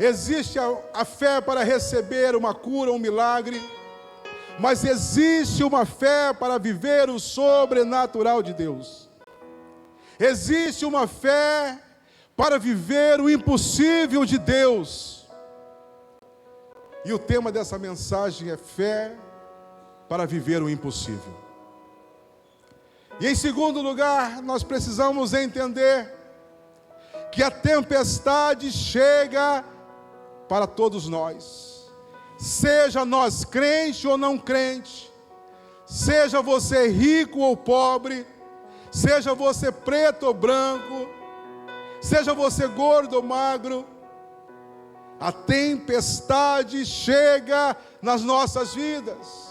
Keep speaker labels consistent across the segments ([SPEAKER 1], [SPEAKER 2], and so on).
[SPEAKER 1] existe a fé para receber uma cura, um milagre, mas existe uma fé para viver o sobrenatural de Deus. Existe uma fé para viver o impossível de Deus. E o tema dessa mensagem é fé para viver o impossível. E em segundo lugar, nós precisamos entender que a tempestade chega para todos nós. Seja nós crente ou não crente, seja você rico ou pobre, seja você preto ou branco, seja você gordo ou magro, a tempestade chega nas nossas vidas.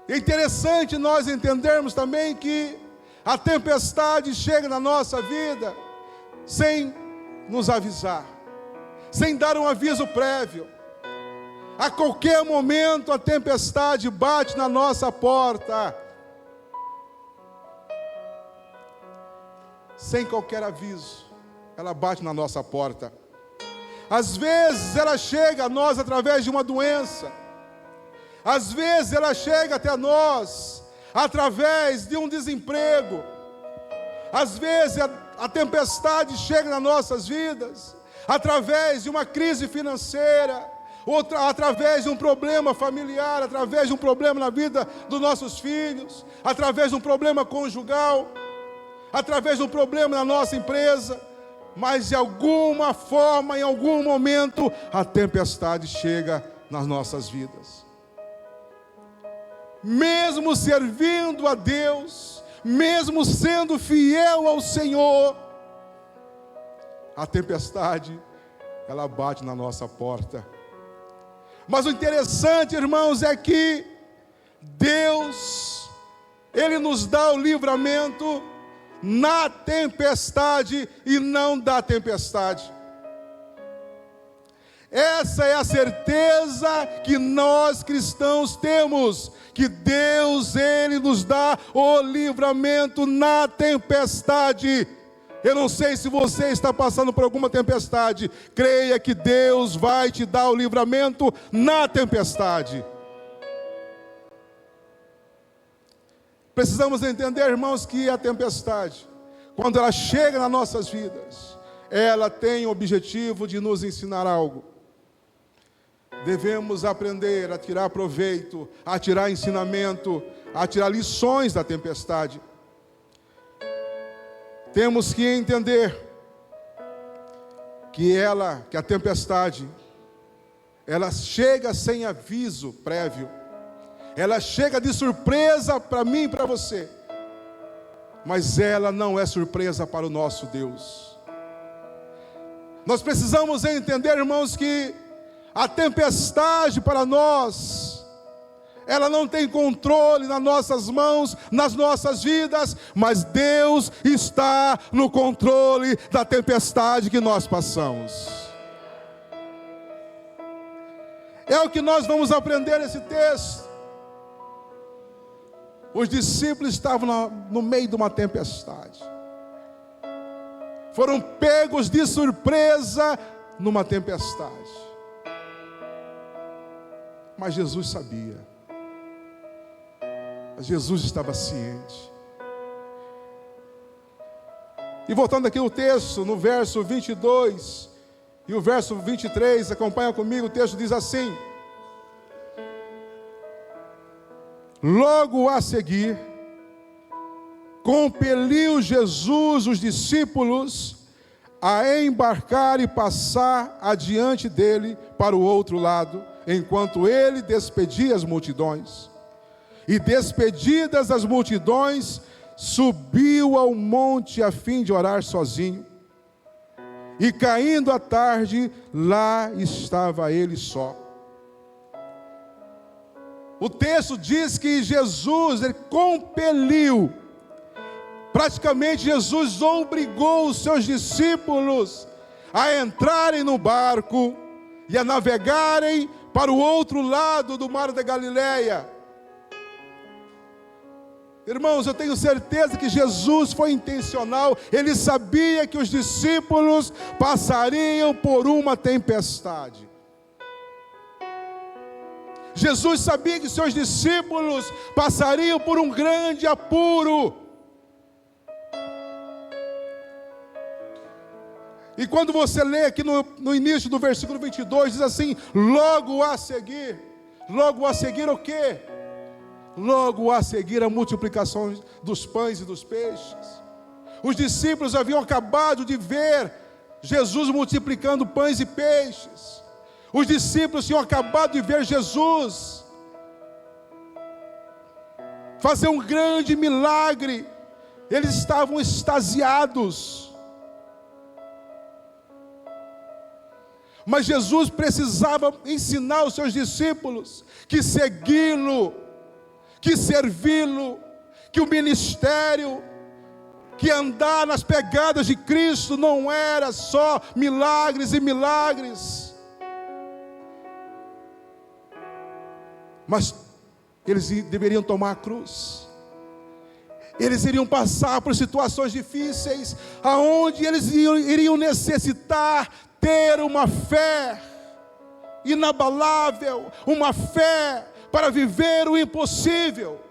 [SPEAKER 1] É interessante nós entendermos também que a tempestade chega na nossa vida sem nos avisar, sem dar um aviso prévio. A qualquer momento a tempestade bate na nossa porta, sem qualquer aviso, ela bate na nossa porta. Às vezes ela chega a nós através de uma doença, às vezes ela chega até nós através de um desemprego, às vezes a tempestade chega nas nossas vidas através de uma crise financeira, através de um problema familiar, através de um problema na vida dos nossos filhos, através de um problema conjugal, através de um problema na nossa empresa. Mas de alguma forma, em algum momento, a tempestade chega nas nossas vidas. Mesmo servindo a Deus, mesmo sendo fiel ao Senhor, a tempestade, ela bate na nossa porta. Mas o interessante, irmãos, é que Deus, Ele nos dá o livramento na tempestade e não da tempestade. Essa é a certeza que nós cristãos temos, que Deus, Ele nos dá o livramento na tempestade. Eu não sei se você está passando por alguma tempestade, creia que Deus vai te dar o livramento na tempestade. Precisamos entender, irmãos, que a tempestade, quando ela chega nas nossas vidas, ela tem o objetivo de nos ensinar algo. Devemos aprender a tirar proveito, a tirar ensinamento, a tirar lições da tempestade. Temos que entender que a tempestade, ela chega sem aviso prévio. Ela chega de surpresa para mim e para você. Mas ela não é surpresa para o nosso Deus. Nós precisamos entender, irmãos, que a tempestade para nós, ela não tem controle nas nossas mãos, nas nossas vidas, mas Deus está no controle da tempestade que nós passamos. É o que nós vamos aprender nesse texto. Os discípulos estavam no meio de uma tempestade. Foram pegos de surpresa numa tempestade. Mas Jesus sabia. Jesus estava ciente. E voltando aqui no texto, no verso 22 e o verso 23, acompanha comigo, o texto diz assim: logo a seguir, compeliu Jesus os discípulos a embarcar e passar adiante dele para o outro lado, enquanto ele despedia as multidões. E despedidas as multidões, subiu ao monte a fim de orar sozinho. E caindo a tarde, lá estava ele só. O texto diz que Jesus, ele compeliu, praticamente Jesus obrigou os seus discípulos a entrarem no barco e a navegarem para o outro lado do mar da Galileia. Irmãos, eu tenho certeza que Jesus foi intencional. Ele sabia que os discípulos passariam por uma tempestade. Jesus sabia que seus discípulos passariam por um grande apuro. E quando você lê aqui no início do versículo 22, diz assim: logo a seguir o quê? Logo a seguir a multiplicação dos pães e dos peixes. Os discípulos haviam acabado de ver Jesus multiplicando pães e peixes. Os discípulos tinham acabado de ver Jesus fazer um grande milagre. Eles estavam extasiados. Mas Jesus precisava ensinar os seus discípulos que segui-lo, que servi-lo, que o ministério, que andar nas pegadas de Cristo não era só milagres e milagres, mas eles deveriam tomar a cruz. Eles iriam passar por situações difíceis, aonde eles iriam necessitar ter uma fé inabalável, uma fé para viver o impossível.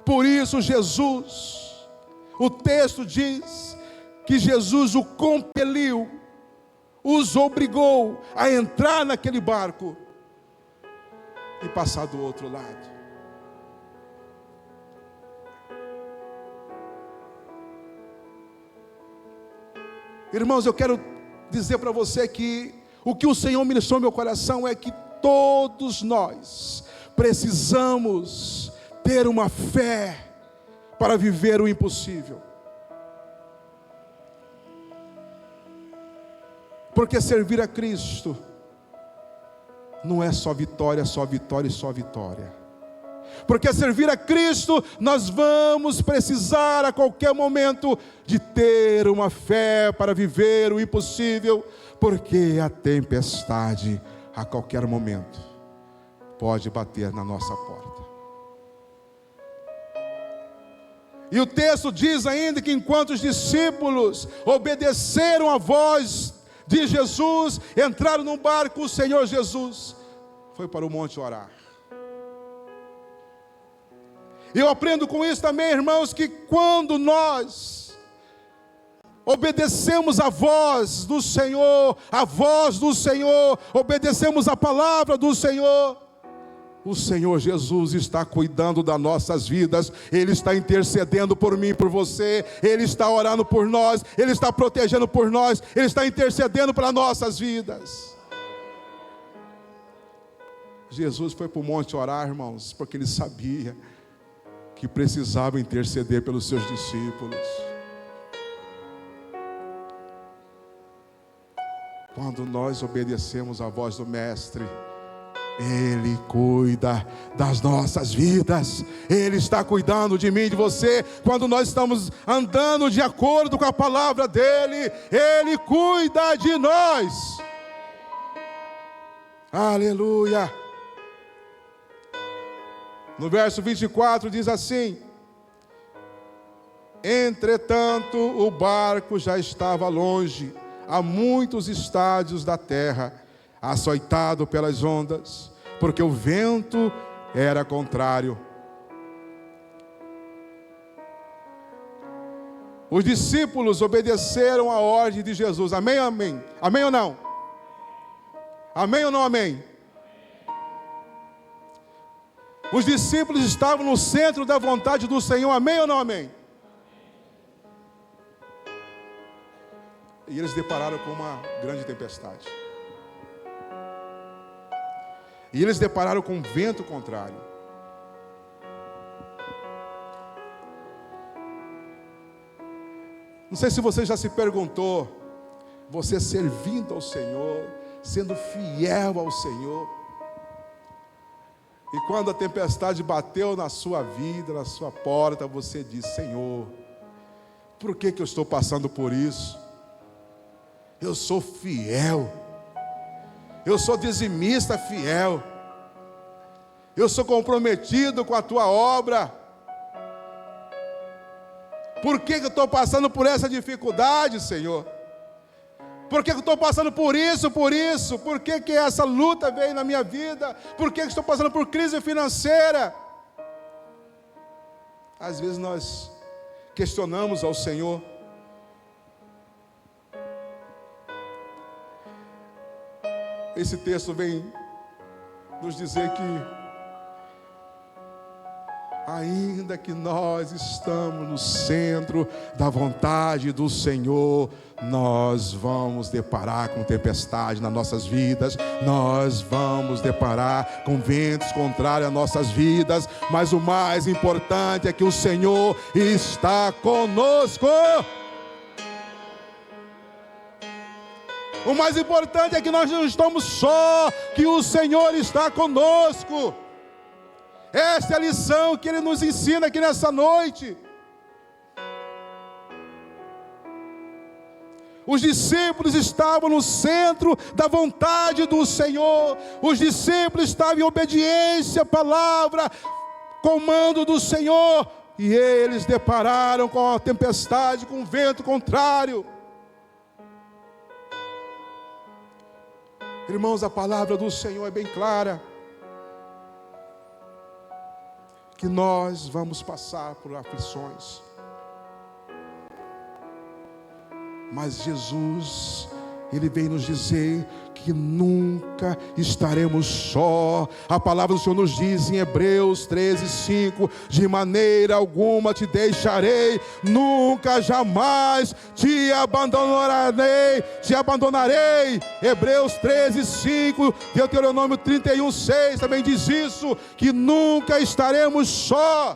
[SPEAKER 1] Por isso Jesus, o texto diz que Jesus o compeliu, os obrigou a entrar naquele barco e passar do outro lado. Irmãos, eu quero dizer para você que o que o Senhor ministrou no meu coração é que todos nós precisamos ter uma fé para viver o impossível. Porque servir a Cristo não é só vitória, só vitória e só vitória. Porque servir a Cristo, nós vamos precisar a qualquer momento de ter uma fé para viver o impossível, porque a tempestade a qualquer momento pode bater na nossa porta. E o texto diz ainda que enquanto os discípulos obedeceram a voz de Jesus, entraram num barco, o Senhor Jesus foi para o monte orar. Eu aprendo com isso também, irmãos, que quando nós obedecemos a voz do Senhor, obedecemos a palavra do Senhor, o Senhor Jesus está cuidando das nossas vidas. Ele está intercedendo por mim e por você. Ele está orando por nós, Ele está protegendo por nós, Ele está intercedendo para nossas vidas. Jesus foi para o monte orar, irmãos, porque Ele sabia que precisava interceder pelos seus discípulos. Quando nós obedecemos a voz do Mestre, Ele cuida das nossas vidas. Ele está cuidando de mim e de você. Quando nós estamos andando de acordo com a palavra dEle, Ele cuida de nós. Aleluia. No verso 24 diz assim: entretanto o barco já estava longe, a muitos estádios da terra, açoitado pelas ondas, porque o vento era contrário. Os discípulos obedeceram a ordem de Jesus. Amém, amém? Amém ou não? Amém ou não amém? Os discípulos estavam no centro da vontade do Senhor. Amém ou não amém? E eles depararam com uma grande tempestade. E eles depararam com um vento contrário. Não sei se você já se perguntou, você servindo ao Senhor, sendo fiel ao Senhor, e quando a tempestade bateu na sua vida, na sua porta, você disse: Senhor, por que eu estou passando por isso? Eu sou fiel, eu sou dizimista fiel, eu sou comprometido com a tua obra, Por que eu estou passando por essa dificuldade, Senhor? Por que eu estou passando por isso, por isso? Por que essa luta veio na minha vida? Por que eu estou passando por crise financeira? Às vezes nós questionamos ao Senhor. Esse texto vem nos dizer que ainda que nós estamos no centro da vontade do Senhor, nós vamos deparar com tempestade nas nossas vidas, nós vamos deparar com ventos contrários às nossas vidas, mas o mais importante é que o Senhor está conosco. O mais importante é que nós não estamos só, que o Senhor está conosco. Esta é a lição que Ele nos ensina aqui nessa noite. Os discípulos estavam no centro da vontade do Senhor. Os discípulos estavam em obediência à palavra, comando do Senhor. E eles depararam com a tempestade, com o vento contrário. Irmãos, a palavra do Senhor é bem clara. Que nós vamos passar por aflições. Mas Jesus, Ele vem nos dizer que nunca estaremos só. A palavra do Senhor nos diz em Hebreus 13:5: de maneira alguma te deixarei, nunca jamais te abandonarei. Hebreus 13:5, Deuteronômio 31:6 também diz isso, que nunca estaremos só.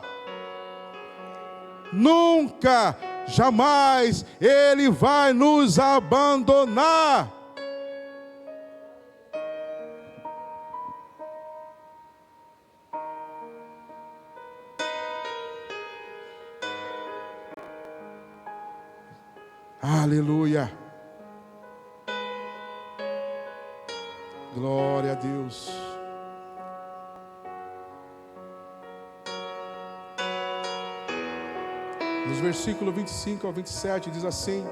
[SPEAKER 1] Nunca, jamais Ele vai nos abandonar. Aleluia. Glória a Deus. Nos versículos 25 ao 27 diz assim: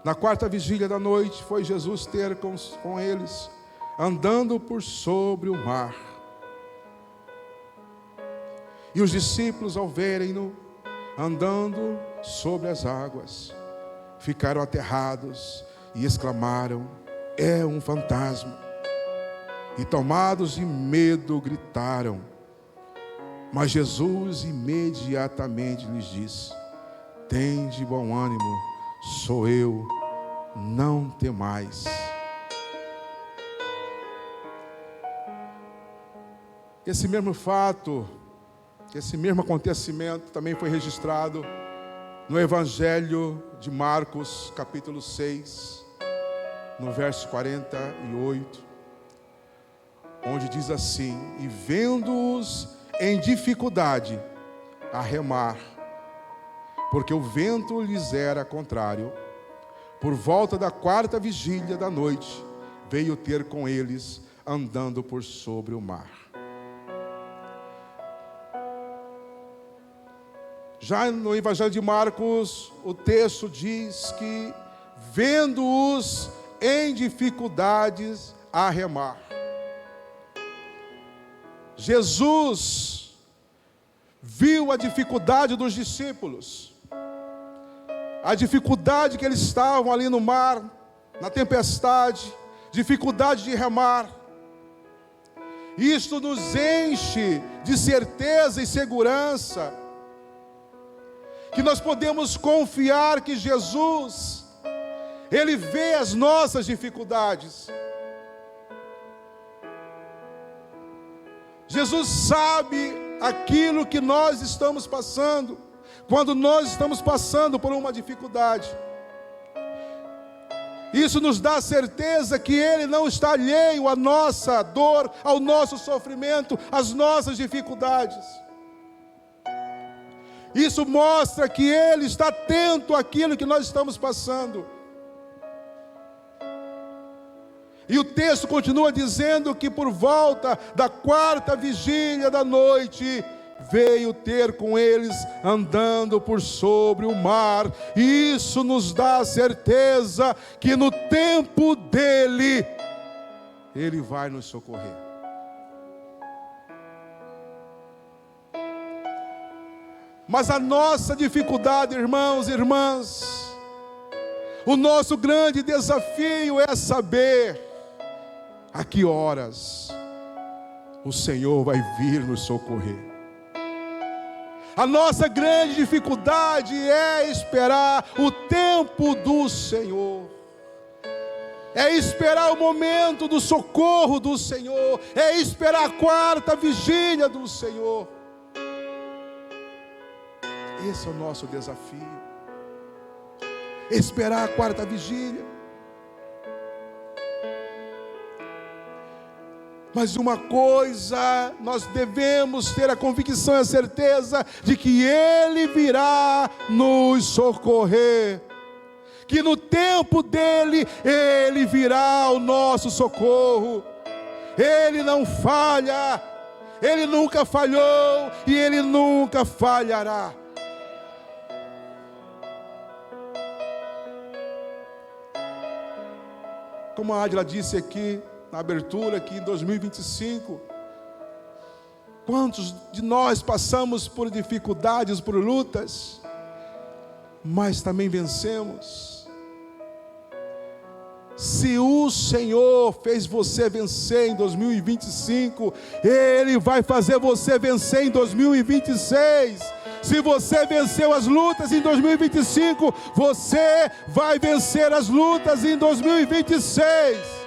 [SPEAKER 1] na quarta vigília da noite foi Jesus ter com eles, andando por sobre o mar. E os discípulos, ao verem-no andando sobre as águas, ficaram aterrados e exclamaram: é um fantasma. E tomados de medo gritaram. Mas Jesus imediatamente lhes disse: tende bom ânimo, sou eu, não temais. Esse mesmo fato, esse mesmo acontecimento também foi registrado no Evangelho de Marcos, capítulo 6, no verso 48, onde diz assim: e vendo-os em dificuldade a remar, porque o vento lhes era contrário, por volta da quarta vigília da noite, veio ter com eles, andando por sobre o mar. Já no Evangelho de Marcos, o texto diz que, vendo-os em dificuldades a remar, Jesus viu a dificuldade dos discípulos, a dificuldade que eles estavam ali no mar, na tempestade, dificuldade de remar. Isto nos enche de certeza e segurança, que nós podemos confiar que Jesus, Ele vê as nossas dificuldades. Jesus sabe aquilo que nós estamos passando, quando nós estamos passando por uma dificuldade. Isso nos dá certeza que Ele não está alheio à nossa dor, ao nosso sofrimento, às nossas dificuldades. Isso mostra que Ele está atento àquilo que nós estamos passando. E o texto continua dizendo que por volta da 4ª vigília da noite, veio ter com eles andando por sobre o mar. E isso nos dá a certeza que no tempo dele, Ele vai nos socorrer. Mas a nossa dificuldade, irmãos e irmãs, o nosso grande desafio é saber a que horas o Senhor vai vir nos socorrer. A nossa grande dificuldade é esperar o tempo do Senhor. É esperar o momento do socorro do Senhor. É esperar a 4ª vigília do Senhor. Esse é o nosso desafio. Esperar a 4ª vigília. Mas uma coisa, nós devemos ter a convicção e a certeza de que Ele virá nos socorrer. Que no tempo dEle, Ele virá ao nosso socorro. Ele não falha, Ele nunca falhou e Ele nunca falhará. Como a Adila disse aqui, na abertura, que em 2025, quantos de nós passamos por dificuldades, por lutas, mas também vencemos? Se o Senhor fez você vencer em 2025, Ele vai fazer você vencer em 2026. Se você venceu as lutas em 2025, você vai vencer as lutas em 2026.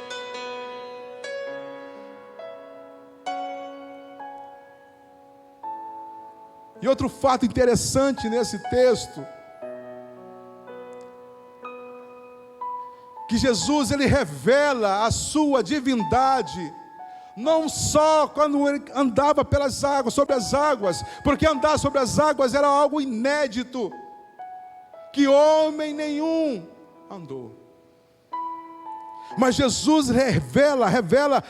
[SPEAKER 1] E outro fato interessante nesse texto, que Jesus, Ele revela a sua divindade, não só quando Ele andava pelas águas, sobre as águas, porque andar sobre as águas era algo inédito, que homem nenhum andou. Mas Jesus revela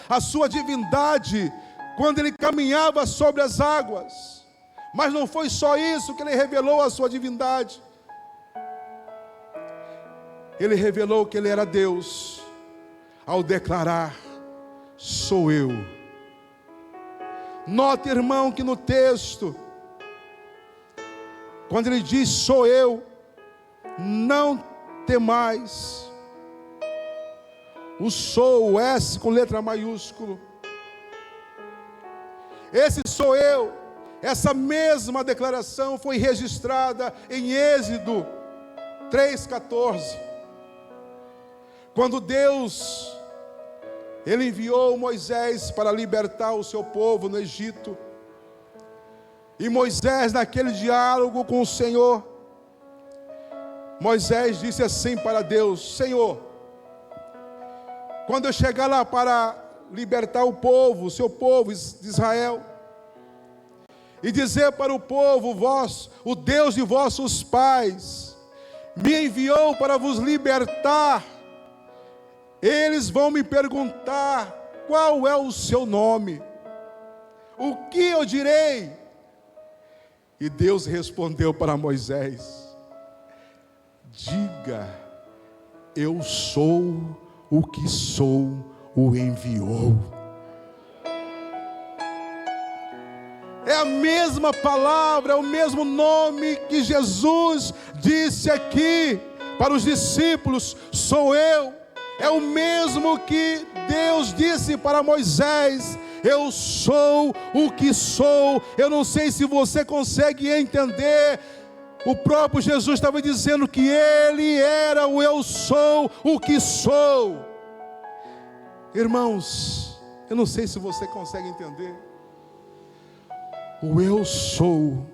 [SPEAKER 1] a sua divindade, quando Ele caminhava sobre as águas. Mas não foi só isso que Ele revelou a sua divindade. Ele revelou que Ele era Deus, ao declarar: sou eu. Note, irmão, que no texto, quando Ele diz sou eu, não temais. O sou, o S com letra maiúsculo. Esse sou eu. Essa mesma declaração foi registrada em Êxodo 3,14. Quando Deus, Ele enviou Moisés para libertar o seu povo no Egito. E Moisés, naquele diálogo com o Senhor, Moisés disse assim para Deus: Senhor, quando eu chegar lá para libertar o povo, o seu povo de Israel, e dizer para o povo: o Deus de vossos pais me enviou para vos libertar, eles vão me perguntar: qual é o seu nome? O que eu direi? E Deus respondeu para Moisés: diga, eu sou o que sou, o enviou. É a mesma palavra, é o mesmo nome que Jesus disse aqui para os discípulos: sou eu. É o mesmo que Deus disse para Moisés: eu sou o que sou. Eu não sei se você consegue entender. O próprio Jesus estava dizendo que Ele era o eu sou o que sou. Irmãos, eu não sei se você consegue entender. O eu sou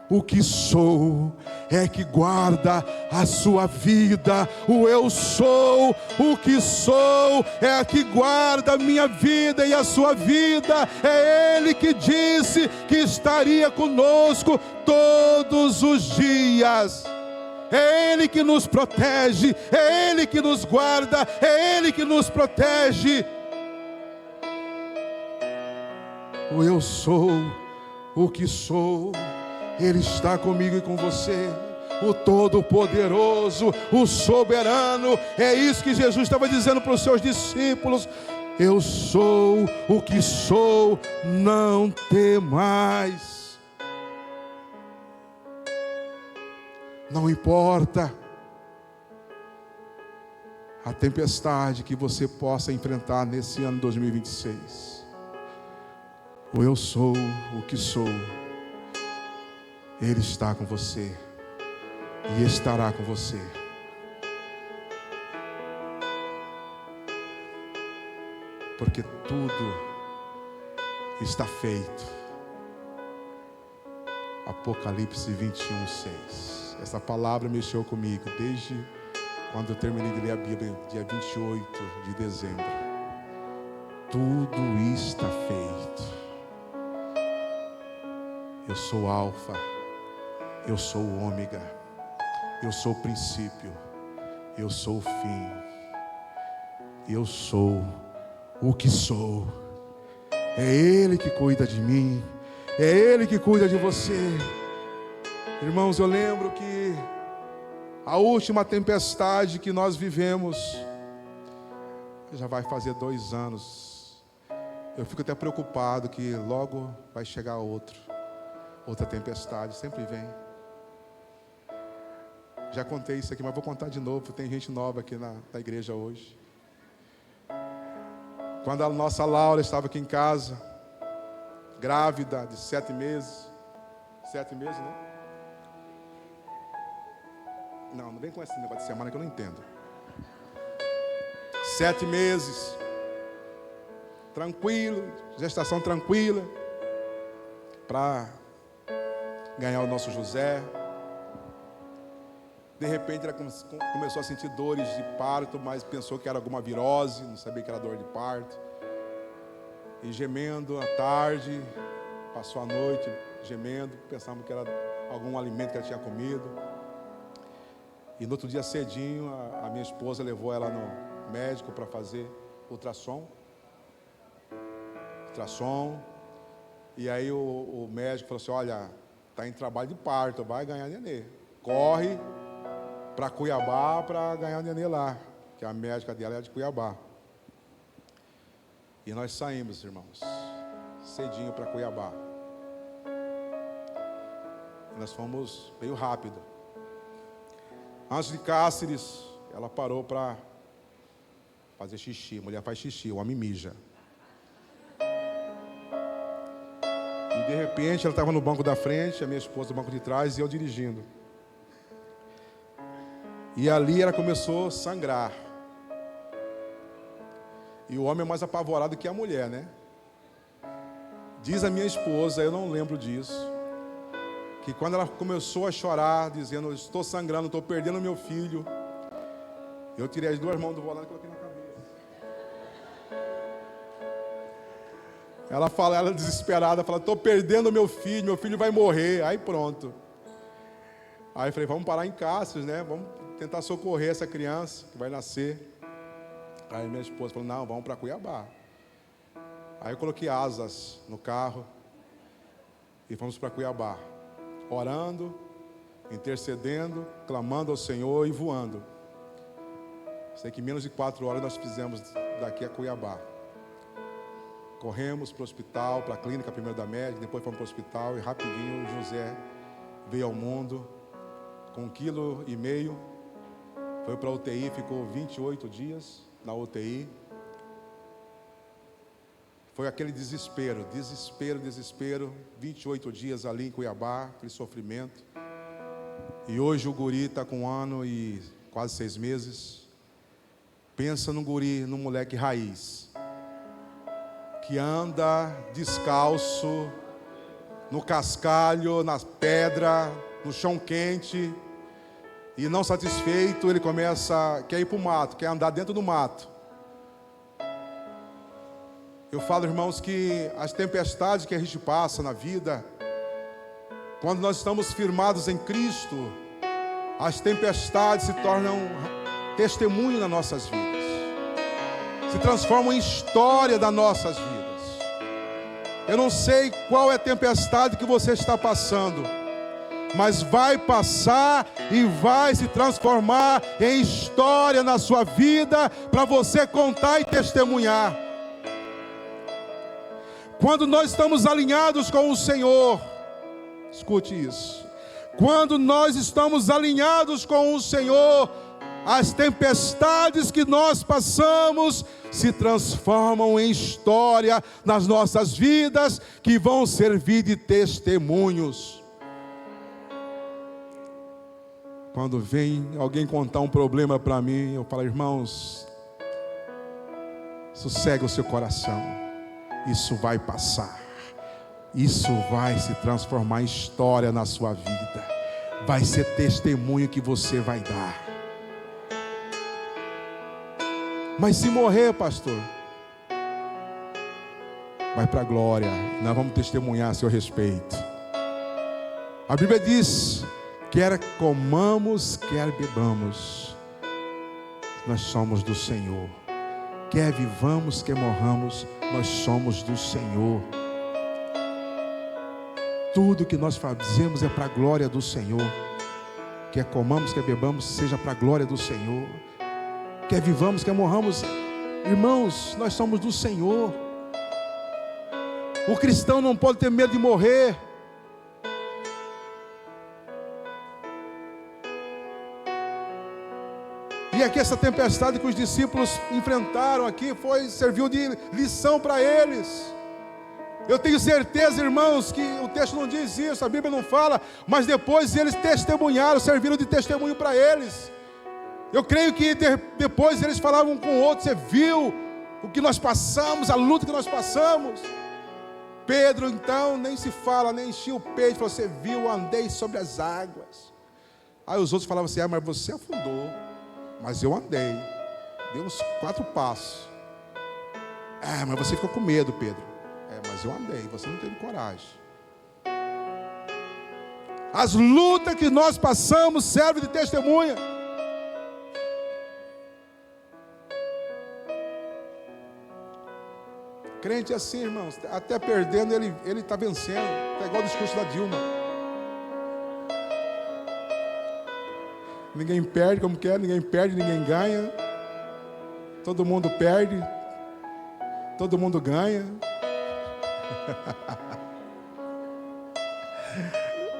[SPEAKER 1] o que sou é que guarda a sua vida. O eu sou o que sou é que guarda a minha vida e a sua vida. É Ele que disse que estaria conosco todos os dias. É Ele que nos protege, é Ele que nos guarda, é Ele que nos protege. O eu sou o que sou, Ele está comigo e com você. O Todo-Poderoso, o Soberano. É isso que Jesus estava dizendo para os seus discípulos. Eu sou o que sou, não temais. Não importa a tempestade que você possa enfrentar nesse ano 2026. O eu sou o que sou, Ele está com você e estará com você. Porque tudo está feito. Apocalipse 21:6. Essa palavra mexeu comigo desde quando eu terminei de ler a Bíblia, dia 28 de dezembro. Tudo está feito. Eu sou o Alfa, eu sou o Ômega, eu sou o princípio, eu sou o fim. Eu sou o que sou. É Ele que cuida de mim, é Ele que cuida de você. Irmãos, eu lembro que a última tempestade que nós vivemos, já vai fazer 2 anos. Eu fico até preocupado que logo vai chegar outra tempestade, sempre vem. Já contei isso aqui, mas vou contar de novo. Tem gente nova aqui na igreja hoje. Quando a nossa Laura estava aqui em casa, grávida de 7 meses. 7 meses, né? Não vem com esse negócio de semana que eu não entendo. 7 meses. Tranquilo, gestação tranquila. Para ganhar o nosso José. De repente ela começou a sentir dores de parto, mas pensou que era alguma virose, não sabia que era dor de parto. E gemendo à tarde, passou a noite gemendo, pensamos que era algum alimento que ela tinha comido. E no outro dia cedinho, a minha esposa levou ela no médico para fazer ultrassom. E aí o médico falou assim: olha, está em trabalho de parto, vai ganhar nenê. Corre para Cuiabá para ganhar o nenê lá, que a médica dela é de Cuiabá. E nós saímos, irmãos, cedinho para Cuiabá. E nós fomos meio rápido. Antes de Cáceres, ela parou para fazer xixi. Mulher faz xixi, o homem mija. E de repente ela estava no banco da frente, a minha esposa no banco de trás e eu dirigindo. E ali ela começou a sangrar. E o homem é mais apavorado que a mulher, né? Diz a minha esposa, eu não lembro disso, que quando ela começou a chorar, dizendo: estou sangrando, estou perdendo meu filho, eu tirei as 2 mãos do volante e coloquei na cabeça. Ela desesperada, fala: estou perdendo meu filho vai morrer. Aí pronto. Aí eu falei: vamos parar em Cáceres, né? Vamos tentar socorrer essa criança que vai nascer. Aí minha esposa falou: não, vamos para Cuiabá. Aí eu coloquei asas no carro e fomos para Cuiabá, orando, intercedendo, clamando ao Senhor e voando. Sei que em menos de 4 horas nós fizemos daqui a Cuiabá. Corremos para o hospital, para a clínica primeiro da médica, depois fomos para o hospital e rapidinho o José veio ao mundo com 1,5 kg. Foi para a UTI, ficou 28 dias na UTI. Foi aquele desespero, 28 dias ali em Cuiabá, aquele sofrimento. E hoje o guri está com 1 ano e quase 6 meses. Pensa num guri, num moleque raiz, que anda descalço, no cascalho, na pedra, no chão quente. E não satisfeito, ele quer ir para o mato, quer andar dentro do mato. Eu falo, irmãos, que as tempestades que a gente passa na vida, quando nós estamos firmados em Cristo, as tempestades se tornam testemunho nas nossas vidas, se transformam em história das nossas vidas. Eu não sei qual é a tempestade que você está passando, mas vai passar e vai se transformar em história na sua vida, para você contar e testemunhar. Quando nós estamos alinhados com o Senhor, escute isso, quando nós estamos alinhados com o Senhor, as tempestades que nós passamos se transformam em história nas nossas vidas, que vão servir de testemunhos. Quando vem alguém contar um problema para mim, eu falo: irmãos, sossega o seu coração, isso vai passar, isso vai se transformar em história na sua vida, vai ser testemunho que você vai dar. Mas se morrer, pastor, vai para a glória, nós vamos testemunhar a seu respeito. A Bíblia diz: quer comamos, quer bebamos, nós somos do Senhor. Quer vivamos, quer morramos, nós somos do Senhor. Tudo que nós fazemos é para a glória do Senhor. Quer comamos, quer bebamos, seja para a glória do Senhor. Quer vivamos, quer morramos, irmãos, nós somos do Senhor. O cristão não pode ter medo de morrer. E aqui essa tempestade que os discípulos enfrentaram aqui serviu de lição para eles. Eu tenho certeza, irmãos, que o texto não diz isso, a Bíblia não fala, mas depois eles testemunharam, serviram de testemunho para eles. Eu creio que depois eles falavam um com o outro: você viu o que nós passamos, a luta que nós passamos? Pedro então nem se fala, nem enchia o peito, falou: você viu, eu andei sobre as águas. Aí os outros falavam assim: mas você afundou. Mas eu andei, dei uns 4 passos. Mas você ficou com medo, Pedro. Mas eu andei, você não teve coragem. As lutas que nós passamos servem de testemunha. Crente é assim, irmãos, até perdendo ele está vencendo. É igual o discurso da Dilma. Ninguém perde como quer, ninguém perde, ninguém ganha. Todo mundo perde, todo mundo ganha.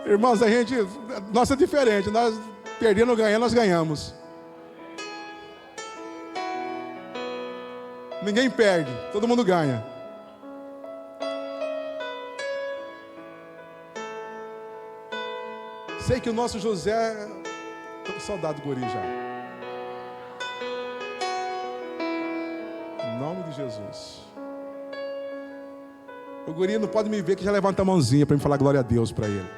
[SPEAKER 1] Irmãos, nossa é diferente. Nós perdendo, ganhando, nós ganhamos. Ninguém perde, todo mundo ganha. Sei que o nosso José, estou com saudade do guri já. Em nome de Jesus. O guri não pode me ver que já levanta a mãozinha para me falar glória a Deus para ele.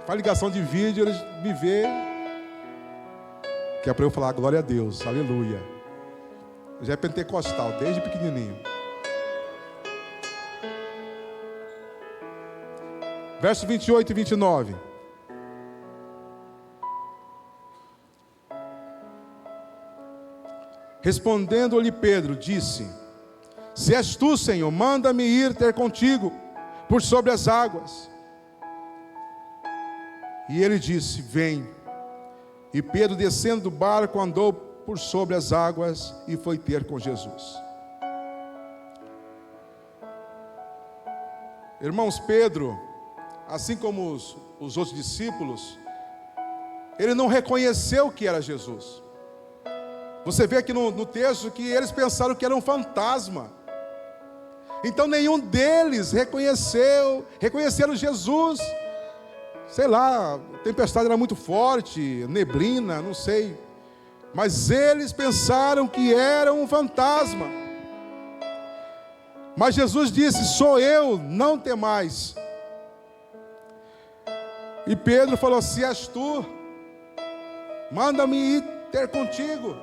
[SPEAKER 1] Faz ligação de vídeo, eles me vê, que é para eu falar glória a Deus, aleluia. Já é pentecostal, desde pequenininho. Verso 28 e 29. Respondendo-lhe Pedro, disse: se és tu, Senhor, manda-me ir ter contigo por sobre as águas. E ele disse: vem. E Pedro, descendo do barco, andou por sobre as águas e foi ter com Jesus. Irmãos, Pedro, assim como os outros discípulos, ele não reconheceu que era Jesus. Você vê aqui no texto que eles pensaram que era um fantasma. Então nenhum deles reconheceram Jesus. Sei lá, a tempestade era muito forte, neblina, não sei. Mas eles pensaram que era um fantasma. Mas Jesus disse: sou eu, não temais. E Pedro falou: se és tu, manda-me ir ter contigo.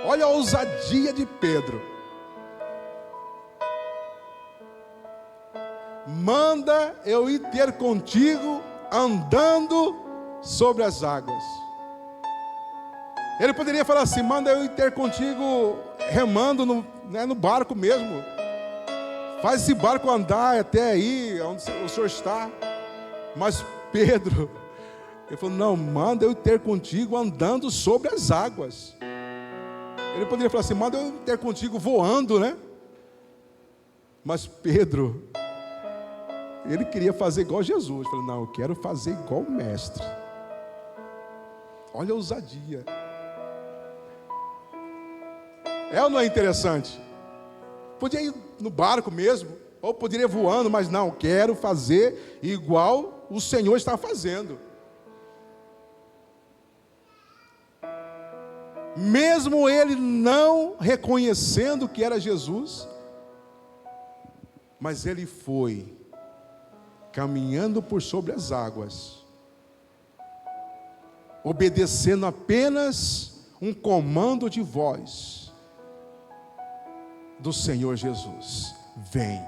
[SPEAKER 1] Olha a ousadia de Pedro. Manda eu ir ter contigo andando sobre as águas. Ele poderia falar assim: manda eu ir ter contigo remando no barco mesmo. Faz esse barco andar até aí, onde o Senhor está. Mas Pedro, ele falou: não, manda eu ir ter contigo andando sobre as águas. Ele poderia falar assim: manda eu ir ter contigo voando, né? Mas Pedro, ele queria fazer igual Jesus. Ele falou: não, eu quero fazer igual o mestre. Olha a ousadia. É ou não é interessante? Podia ir no barco mesmo, ou poderia ir voando, mas não, quero fazer igual o Senhor está fazendo. Mesmo ele não reconhecendo que era Jesus, mas ele foi caminhando por sobre as águas, obedecendo apenas um comando de voz do Senhor Jesus: vem.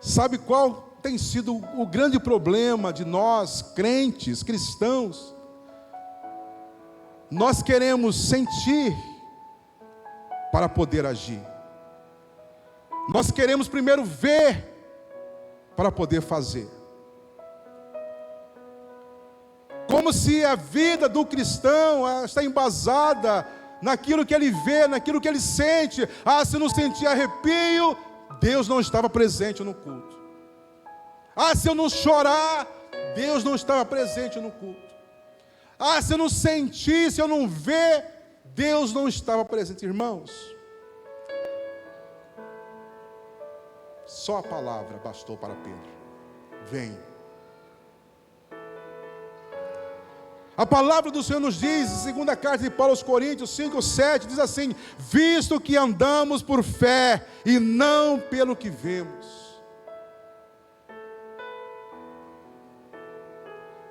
[SPEAKER 1] Sabe qual tem sido o grande problema de nós, crentes, cristãos? Nós queremos sentir para poder agir. Nós queremos primeiro ver para poder fazer. Como se a vida do cristão está embasada naquilo que ele vê, naquilo que ele sente. Se não sentir arrepio, Deus não estava presente no culto. Se eu não chorar, Deus não estava presente no culto. Se eu não sentir, se eu não ver, Deus não estava presente. Irmãos, só a palavra bastou para Pedro: vem. A palavra do Senhor nos diz, em segunda carta de Paulo aos Coríntios 5:7, diz assim: visto que andamos por fé e não pelo que vemos.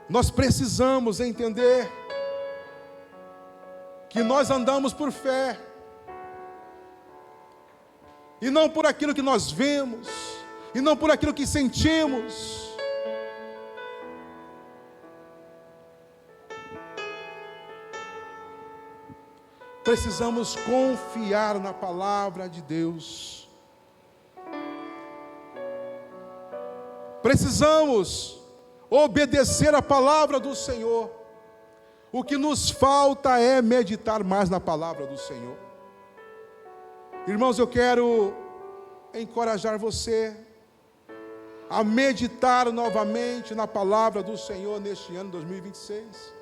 [SPEAKER 1] Nós precisamos entender que nós andamos por fé e não por aquilo que nós vemos, e não por aquilo que sentimos. Precisamos confiar na palavra de Deus. Precisamos obedecer a palavra do Senhor. O que nos falta é meditar mais na palavra do Senhor. Irmãos, eu quero encorajar você a meditar novamente na palavra do Senhor neste ano 2026.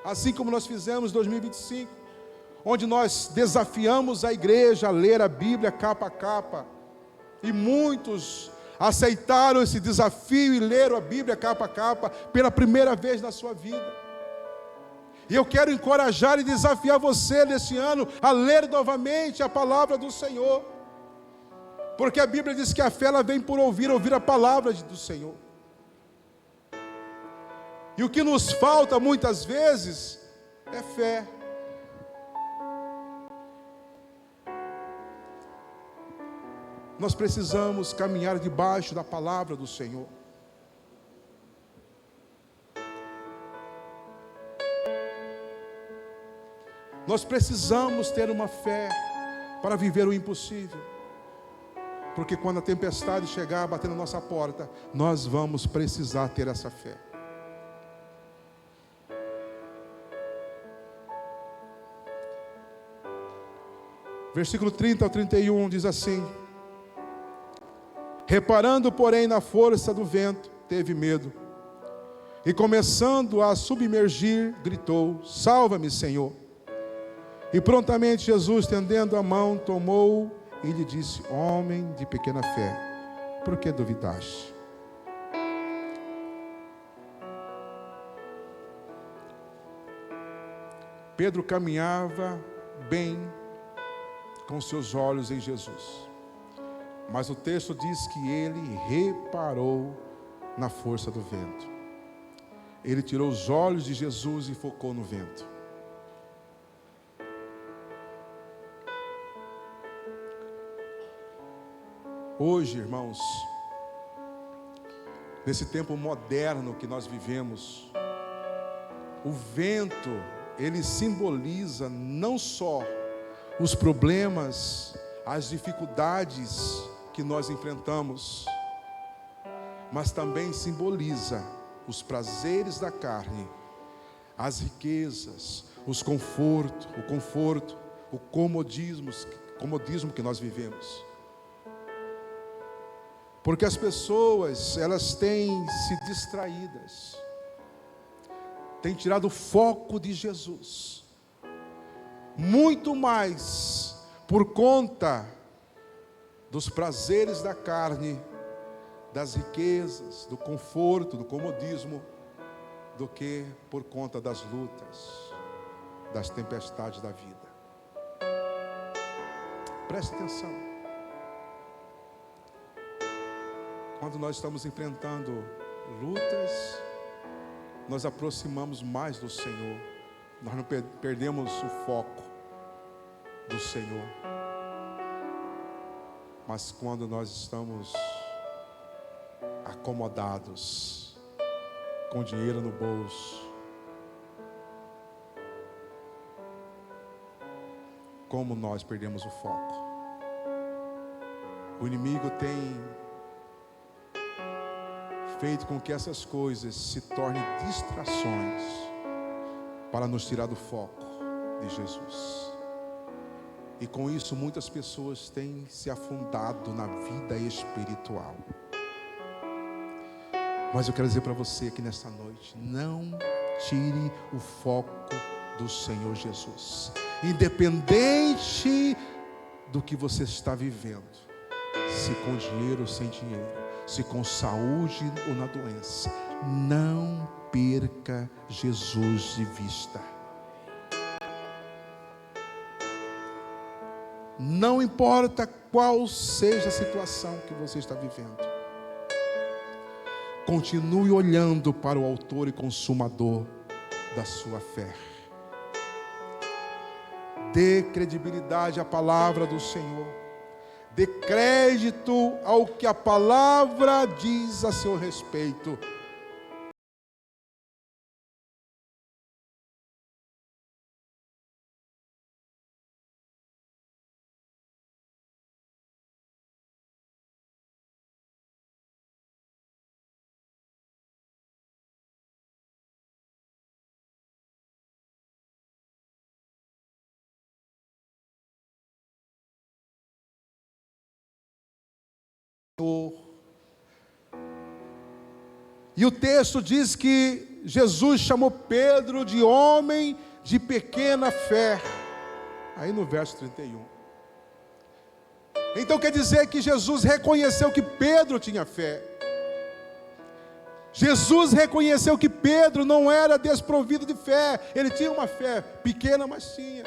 [SPEAKER 1] Assim como nós fizemos em 2025, onde nós desafiamos a igreja a ler a Bíblia capa a capa. E muitos aceitaram esse desafio e leram a Bíblia capa a capa pela primeira vez na sua vida. E eu quero encorajar e desafiar você nesse ano a ler novamente a palavra do Senhor. Porque a Bíblia diz que a fé ela vem por ouvir a palavra do Senhor. E o que nos falta muitas vezes é fé. Nós precisamos caminhar debaixo da palavra do Senhor. Nós precisamos ter uma fé para viver o impossível. Porque quando a tempestade chegar, bater na nossa porta, nós vamos precisar ter essa fé. Versículo 30 ao 31 diz assim: reparando, porém, na força do vento, teve medo. E começando a submergir, gritou: salva-me, Senhor. E prontamente Jesus, estendendo a mão, tomou e lhe disse: homem de pequena fé, por que duvidaste? Pedro caminhava bem com seus olhos em Jesus. Mas o texto diz que ele reparou na força do vento. Ele tirou os olhos de Jesus e focou no vento. Hoje, irmãos, Nesse tempo moderno que nós vivemos, o vento, ele simboliza não só os problemas, as dificuldades que nós enfrentamos, mas também simboliza os prazeres da carne, as riquezas, o conforto, o comodismo que nós vivemos. Porque as pessoas, elas têm se distraídas, têm tirado o foco de Jesus, muito mais por conta dos prazeres da carne, das riquezas, do conforto, do comodismo, do que por conta das lutas, das tempestades da vida. Preste atenção. Quando nós estamos enfrentando lutas, nós aproximamos mais do Senhor. Nós não perdemos o foco do Senhor. Mas quando nós estamos acomodados, com dinheiro no bolso, como nós perdemos o foco. O inimigo tem feito com que essas coisas se tornem distrações para nos tirar do foco de Jesus. E com isso muitas pessoas têm se afundado na vida espiritual. Mas eu quero dizer para você aqui nesta noite, não tire o foco do Senhor Jesus. Independente do que você está vivendo, se com dinheiro ou sem dinheiro, se com saúde ou na doença, não perca Jesus de vista. Não importa qual seja a situação que você está vivendo, continue olhando para o autor e consumador da sua fé. Dê credibilidade à palavra do Senhor. Dê crédito ao que a palavra diz a seu respeito. E o texto diz que Jesus chamou Pedro de homem de pequena fé, aí no verso 31. Então quer dizer que Jesus reconheceu que Pedro tinha fé. Jesus reconheceu que Pedro não era desprovido de fé. Ele tinha uma fé pequena, mas tinha.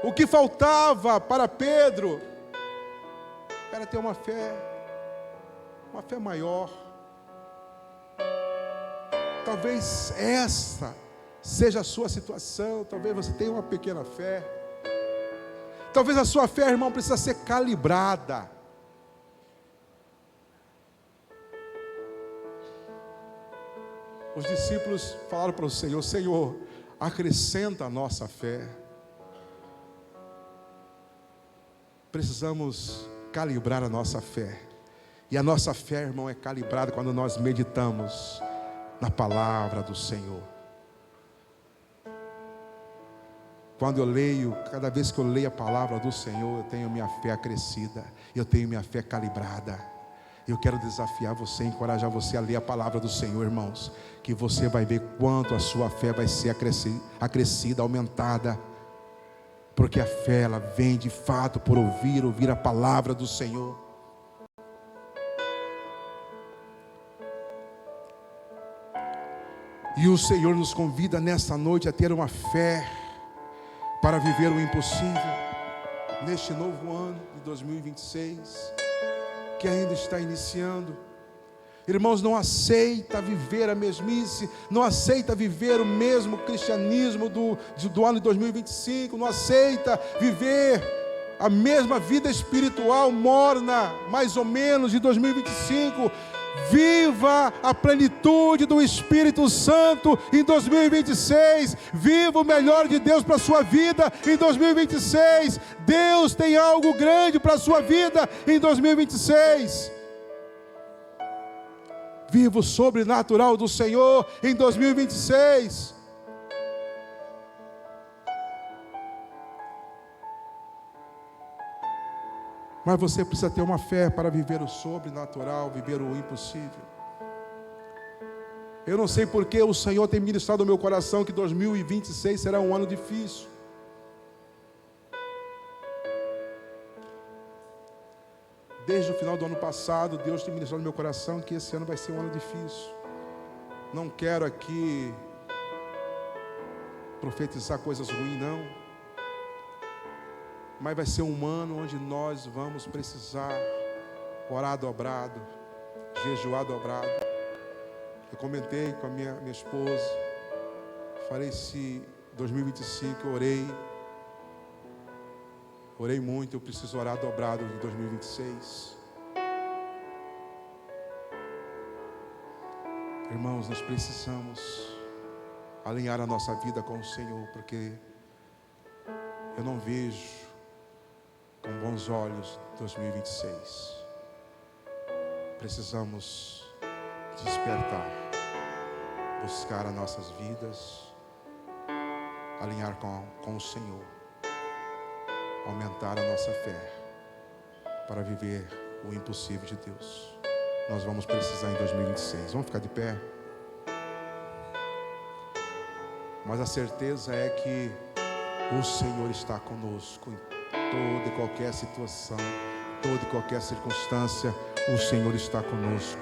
[SPEAKER 1] O que faltava para Pedro era ter uma fé maior. Talvez essa seja a sua situação. Talvez você tenha uma pequena fé. Talvez a sua fé, irmão, precisa ser calibrada. Os discípulos falaram para o Senhor: Senhor, acrescenta a nossa fé. Precisamos calibrar a nossa fé. E a nossa fé, irmão, é calibrada quando nós meditamos na palavra do Senhor. Quando eu leio, cada vez que eu leio a palavra do Senhor, eu tenho minha fé acrescida, eu tenho minha fé calibrada. Eu quero desafiar você, encorajar você a ler a palavra do Senhor, irmãos, que você vai ver quanto a sua fé vai ser acrescida, aumentada. Porque a fé, ela vem de fato por ouvir a palavra do Senhor. E o Senhor nos convida nesta noite a ter uma fé para viver o impossível, neste novo ano de 2026, que ainda está iniciando. Irmãos, não aceita viver a mesmice, não aceita viver o mesmo cristianismo do ano de 2025, não aceita viver a mesma vida espiritual morna, mais ou menos, em 2025. Viva a plenitude do Espírito Santo em 2026. Viva o melhor de Deus para a sua vida em 2026. Deus tem algo grande para a sua vida em 2026. Viva o sobrenatural do Senhor em 2026. Mas você precisa ter uma fé para viver o sobrenatural, viver o impossível. Eu não sei porque o Senhor tem ministrado no meu coração que 2026 será um ano difícil. Desde o final do ano passado, Deus tem ministrado no meu coração que esse ano vai ser um ano difícil. Não quero aqui profetizar coisas ruins, não. Mas vai ser um ano onde nós vamos precisar orar dobrado, jejuar dobrado. Eu comentei com a minha esposa, falei se 2025 eu orei muito, eu preciso orar dobrado em 2026. Irmãos, nós precisamos alinhar a nossa vida com o Senhor, porque eu não vejo com bons olhos 2026. Precisamos despertar, buscar as nossas vidas, alinhar com o Senhor, aumentar a nossa fé para viver o impossível de Deus. Nós vamos precisar em 2026. Vamos ficar de pé? Mas a certeza é que o Senhor está conosco em toda e qualquer situação, toda e qualquer circunstância. O Senhor está conosco.